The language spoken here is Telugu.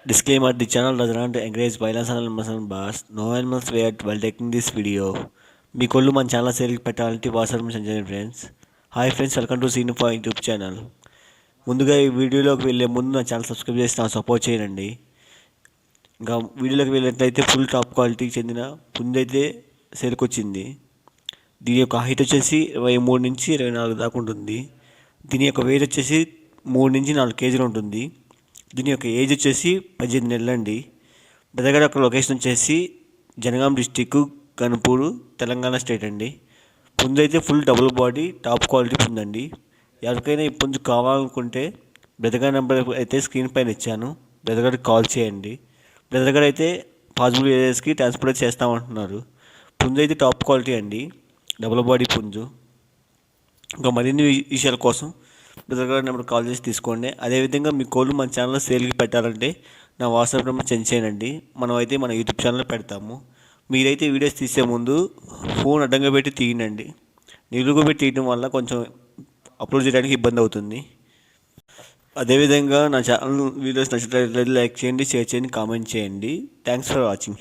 Disclaimer: the channel does not encourage violence and muscle bars. No animals were hurt while taking this video. మీ కొళ్ళు మన ఛానల్ సేల్కి పెట్టాలంటే వాట్సాప్ మెసేజ్ చేయండి friends. Hi friends, welcome to సీనిఫా యూట్యూబ్ ఛానల్. ముందుగా ఈ వీడియోలోకి వెళ్ళే ముందు నా ఛానల్ సబ్స్క్రైబ్ చేసి నాకు సపోర్ట్ చేయండి. ఇంకా వీడియోలోకి వెళ్ళినట్లయితే ఫుల్ టాప్ క్వాలిటీకి చెందిన పుంజైతే సేల్కి వచ్చింది. దీని యొక్క హైట్ వచ్చేసి 23 నుంచి 24 దాకా ఉంటుంది. దీని యొక్క వెయిట్ వచ్చేసి 3 నుంచి 4 కేజీలు ఉంటుంది. దీని యొక్క ఏజ్ వచ్చేసి 18 నెలలండి. దగ్గర ఒక లొకేషన్ వచ్చేసి జనగాం డిస్టిక్, గన్పూర్, తెలంగాణ స్టేట్ అండి. పుంజు అయితే full double body top quality పుంజండి. ఎవరికైనా ఈ పుంజు కావాలనుకుంటే బ్రదర్ నెంబర్ అయితే స్క్రీన్ పైన ఇచ్చాను, బ్రదర్కి కాల్ చేయండి. బ్రదర్ అయితే పాసిబుల్ ఏరియాస్కి ట్రాన్స్పోర్ట్ చేస్తామంటున్నారు. పుంజు అయితే టాప్ క్వాలిటీ అండి, డబుల్ బాడీ పుంజు. ఇంకా మరిన్ని విషయాల కోసం బ్రదర్ నెంబర్ కాల్ చేసి తీసుకోండి. అదేవిధంగా మీ కోళ్ళు మన ఛానల్లో సేల్కి పెట్టాలంటే నా వాట్సాప్ నెంబర్ సెండ్ చేయండి. మనం అయితే మన యూట్యూబ్ ఛానల్లో పెడతాము. మీరైతే వీడియోస్ తీసే ముందు ఫోన్ అడ్డంగా పెట్టి తీయండి. నిలువుగా పెట్టి తీయడం వల్ల కొంచెం అప్లోడ్ చేయడానికి ఇబ్బంది అవుతుంది. అదేవిధంగా నా ఛానల్ వీడియోస్ నచ్చినట్లయితే లైక్ చేయండి, షేర్ చేయండి, కామెంట్ చేయండి. Thanks for watching.